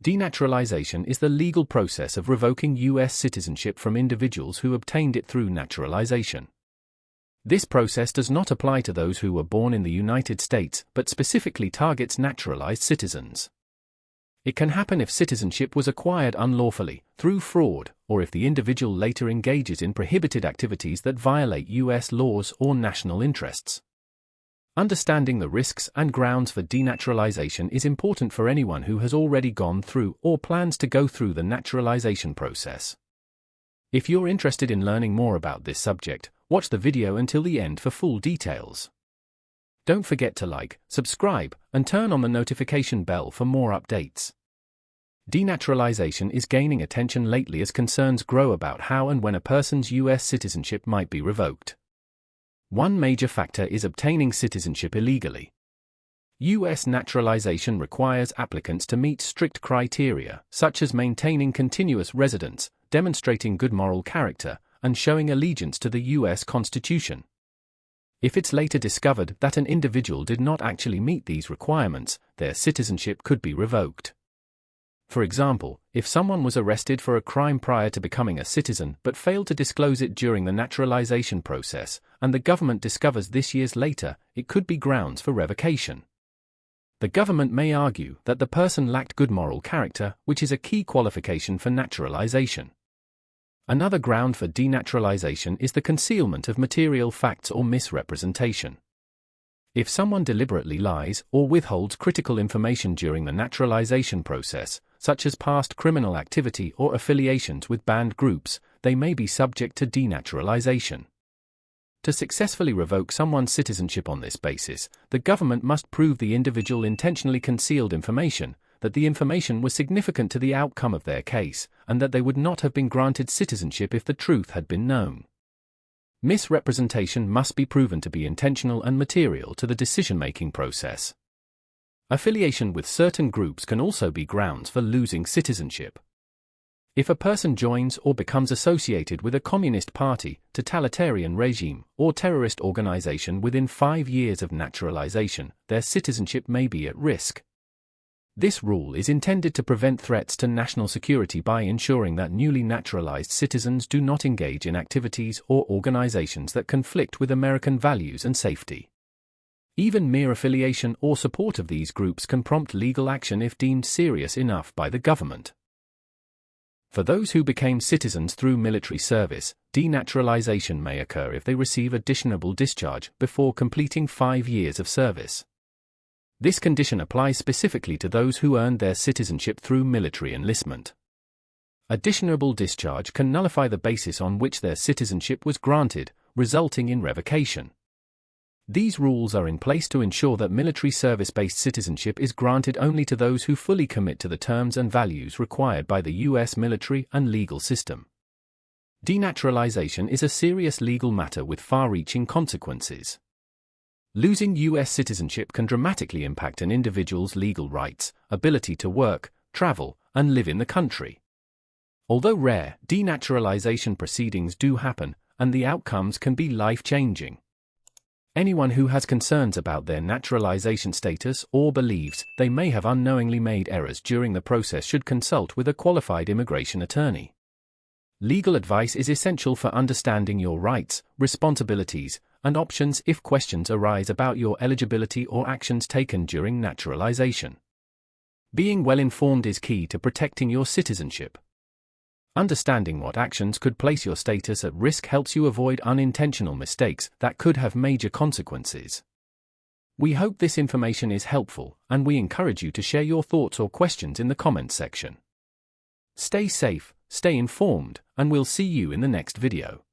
Denaturalization is the legal process of revoking U.S. citizenship from individuals who obtained it through naturalization. This process does not apply to those who were born in the United States but specifically targets naturalized citizens. It can happen if citizenship was acquired unlawfully, through fraud, or if the individual later engages in prohibited activities that violate U.S. laws or national interests. Understanding the risks and grounds for denaturalization is important for anyone who has already gone through or plans to go through the naturalization process. If you're interested in learning more about this subject, watch the video until the end for full details. Don't forget to like, subscribe, and turn on the notification bell for more updates. Denaturalization is gaining attention lately as concerns grow about how and when a person's U.S. citizenship might be revoked. One major factor is obtaining citizenship illegally. U.S. naturalization requires applicants to meet strict criteria, such as maintaining continuous residence, demonstrating good moral character, and showing allegiance to the U.S. Constitution. If it's later discovered that an individual did not actually meet these requirements, their citizenship could be revoked. For example, if someone was arrested for a crime prior to becoming a citizen but failed to disclose it during the naturalization process, and the government discovers this years later, it could be grounds for revocation. The government may argue that the person lacked good moral character, which is a key qualification for naturalization. Another ground for denaturalization is the concealment of material facts or misrepresentation. If someone deliberately lies or withholds critical information during the naturalization process, such as past criminal activity or affiliations with banned groups, they may be subject to denaturalization. To successfully revoke someone's citizenship on this basis, the government must prove the individual intentionally concealed information, that the information was significant to the outcome of their case, and that they would not have been granted citizenship if the truth had been known. Misrepresentation must be proven to be intentional and material to the decision-making process. Affiliation with certain groups can also be grounds for losing citizenship. If a person joins or becomes associated with a communist party, totalitarian regime, or terrorist organization within 5 years of naturalization, their citizenship may be at risk. This rule is intended to prevent threats to national security by ensuring that newly naturalized citizens do not engage in activities or organizations that conflict with American values and safety. Even mere affiliation or support of these groups can prompt legal action if deemed serious enough by the government. For those who became citizens through military service, denaturalization may occur if they receive a dishonorable discharge before completing 5 years of service. This condition applies specifically to those who earned their citizenship through military enlistment. A dishonorable discharge can nullify the basis on which their citizenship was granted, resulting in revocation. These rules are in place to ensure that military service-based citizenship is granted only to those who fully commit to the terms and values required by the U.S. military and legal system. Denaturalization is a serious legal matter with far-reaching consequences. Losing U.S. citizenship can dramatically impact an individual's legal rights, ability to work, travel, and live in the country. Although rare, denaturalization proceedings do happen, and the outcomes can be life-changing. Anyone who has concerns about their naturalization status or believes they may have unknowingly made errors during the process should consult with a qualified immigration attorney. Legal advice is essential for understanding your rights, responsibilities, and options if questions arise about your eligibility or actions taken during naturalization. Being well-informed is key to protecting your citizenship. Understanding what actions could place your status at risk helps you avoid unintentional mistakes that could have major consequences. We hope this information is helpful, and we encourage you to share your thoughts or questions in the comments section. Stay safe, stay informed, and we'll see you in the next video.